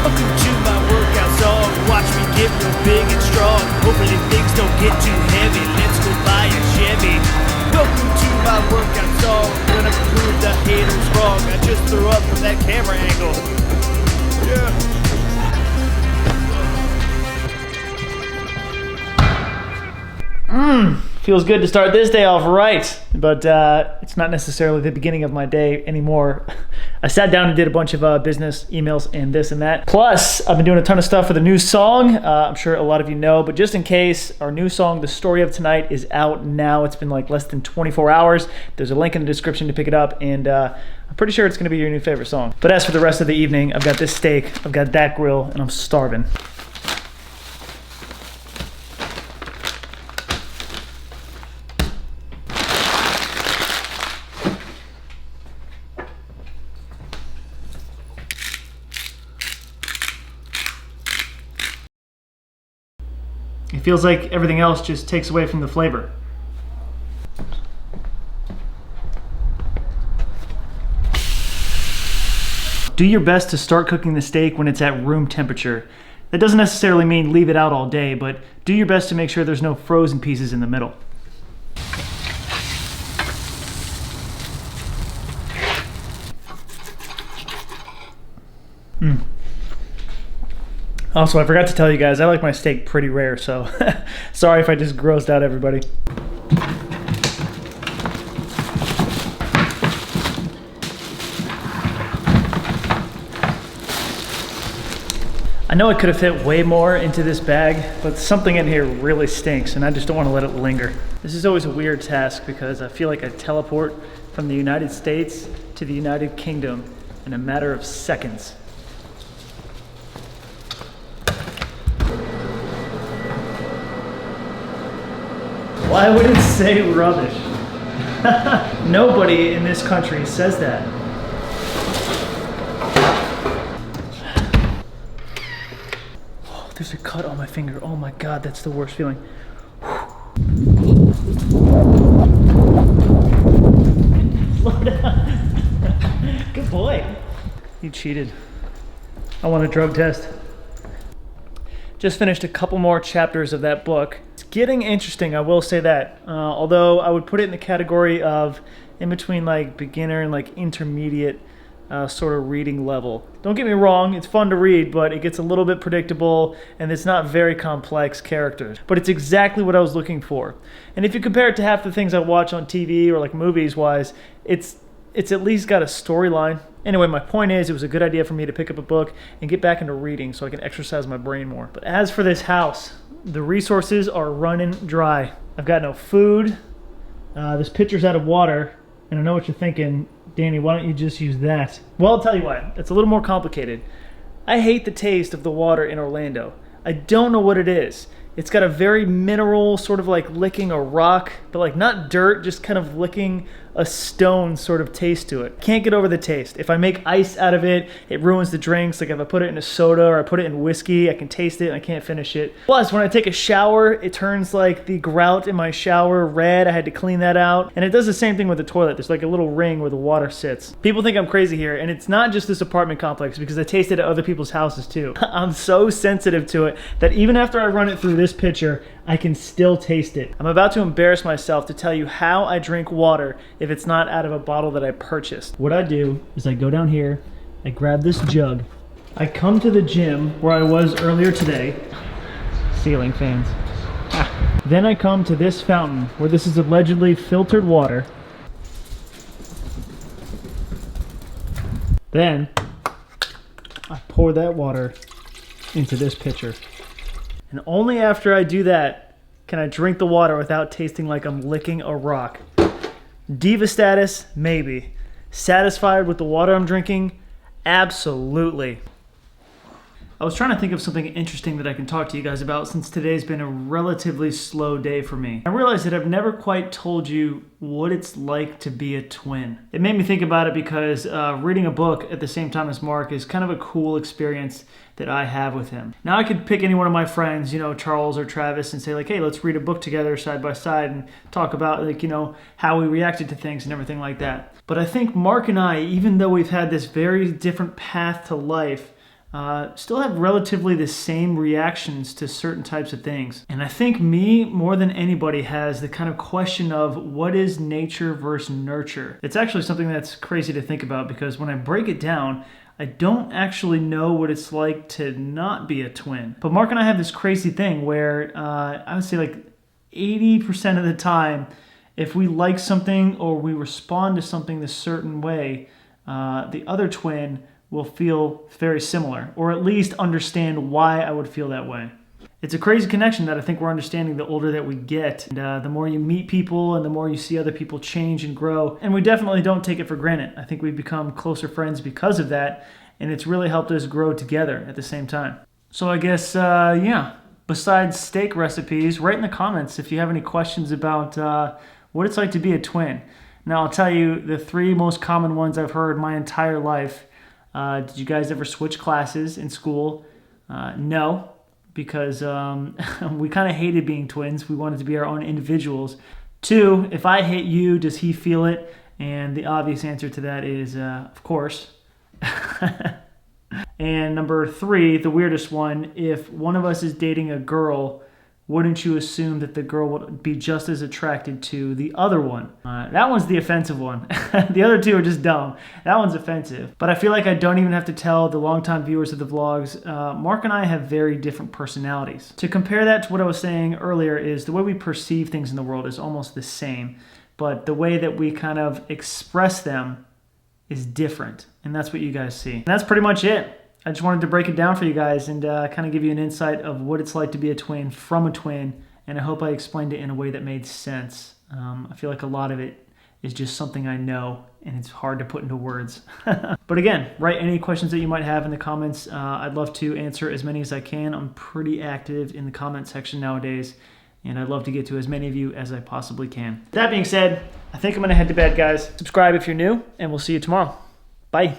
Welcome to my workout song. Watch me get real big and strong. Hopefully things don't get too heavy. Let's go buy a Chevy. Welcome to my workout song. Gonna prove the haters wrong. I just threw up from that camera angle. Yeah. Feels good to start this day off right, but it's not necessarily the beginning of my day anymore. I sat down and did a bunch of business emails and this and that. Plus, I've been doing a ton of stuff for the new song. I'm sure a lot of you know, but just in case, our new song, The Story of Tonight, is out now. It's been like less than 24 hours. There's a link in the description to pick it up, and I'm pretty sure it's gonna be your new favorite song. But as for the rest of the evening, I've got this steak, I've got that grill, and I'm starving. It feels like everything else just takes away from the flavor. Do your best to start cooking the steak when it's at room temperature. That doesn't necessarily mean leave it out all day, but do your best to make sure there's no frozen pieces in the middle. Also, I forgot to tell you guys, I like my steak pretty rare, so sorry if I just grossed out everybody. I know I could have fit way more into this bag, but something in here really stinks, and I just don't want to let it linger. This is always a weird task because I feel like I teleport from the United States to the United Kingdom in a matter of seconds. Why would it say rubbish? Nobody in this country says that. Oh, there's a cut on my finger. Oh my God, that's the worst feeling. Slow down. Good boy. You cheated. I want a drug test. Just finished a couple more chapters of that book. It's getting interesting, I will say that. Although I would put it in the category of in between like beginner and like intermediate sort of reading level. Don't get me wrong, it's fun to read, but it gets a little bit predictable and it's not very complex characters. But it's exactly what I was looking for. And if you compare it to half the things I watch on TV or like movies wise, it's at least got a storyline. Anyway, my point is, it was a good idea for me to pick up a book and get back into reading so I can exercise my brain more. But as for this house, the resources are running dry. I've got no food. This pitcher's out of water, and I know what you're thinking, Danny, why don't you just use that? Well, I'll tell you why. It's a little more complicated. I hate the taste of the water in Orlando. I don't know what it is. It's got a very mineral, sort of like licking a rock, but like not dirt, just kind of licking a stone sort of taste to it. Can't get over the taste. If I make ice out of it, it ruins the drinks. Like if I put it in a soda or I put it in whiskey, I can taste it and I can't finish it. Plus, when I take a shower, it turns like the grout in my shower red. I had to clean that out. And it does the same thing with the toilet. There's like a little ring where the water sits. People think I'm crazy here, and it's not just this apartment complex because I taste it at other people's houses too. I'm so sensitive to it that even after I run it through this pitcher, I can still taste it. I'm about to embarrass myself to tell you how I drink water if it's not out of a bottle that I purchased. What I do is I go down here, I grab this jug, I come to the gym where I was earlier today, ceiling fans. Then I come to this fountain where this is allegedly filtered water. Then I pour that water into this pitcher. And only after I do that can I drink the water without tasting like I'm licking a rock. Diva status? Maybe. Satisfied with the water I'm drinking? Absolutely. I was trying to think of something interesting that I can talk to you guys about since today's been a relatively slow day for me. I realized that I've never quite told you what it's like to be a twin. It made me think about it because reading a book at the same time as Mark is kind of a cool experience that I have with him. Now I could pick any one of my friends, Charles or Travis, and say like, hey, let's read a book together side by side and talk about how we reacted to things and everything like that. But I think Mark and I, even though we've had this very different path to life, still have relatively the same reactions to certain types of things. And I think me, more than anybody, has the kind of question of what is nature versus nurture. It's actually something that's crazy to think about, because when I break it down, I don't actually know what it's like to not be a twin. But Mark and I have this crazy thing where I would say like 80% of the time, if we like something or we respond to something this certain way, the other twin will feel very similar, or at least understand why I would feel that way. It's a crazy connection that I think we're understanding the older that we get. And the more you meet people and the more you see other people change and grow. And we definitely don't take it for granted. I think we've become closer friends because of that. And it's really helped us grow together at the same time. So I guess, yeah, besides steak recipes, write in the comments if you have any questions about what it's like to be a twin. Now, I'll tell you the 3 most common ones I've heard my entire life. Did you guys ever switch classes in school? No, because we kind of hated being twins. We wanted to be our own individuals. 2, if I hit you, does he feel it? And the obvious answer to that is, of course. And number 3, the weirdest one, if one of us is dating a girl, wouldn't you assume that the girl would be just as attracted to the other one? That one's the offensive one. The other 2 are just dumb. That one's offensive. But I feel like I don't even have to tell the longtime viewers of the vlogs, Mark and I have very different personalities. To compare that to what I was saying earlier is the way we perceive things in the world is almost the same, but the way that we kind of express them is different. And that's what you guys see. And that's pretty much it. I just wanted to break it down for you guys and kind of give you an insight of what it's like to be a twin from a twin, and I hope I explained it in a way that made sense. I feel like a lot of it is just something I know, and it's hard to put into words. But again, write any questions that you might have in the comments. I'd love to answer as many as I can. I'm pretty active in the comment section nowadays, and I'd love to get to as many of you as I possibly can. That being said, I think I'm going to head to bed, guys. Subscribe if you're new, and we'll see you tomorrow. Bye.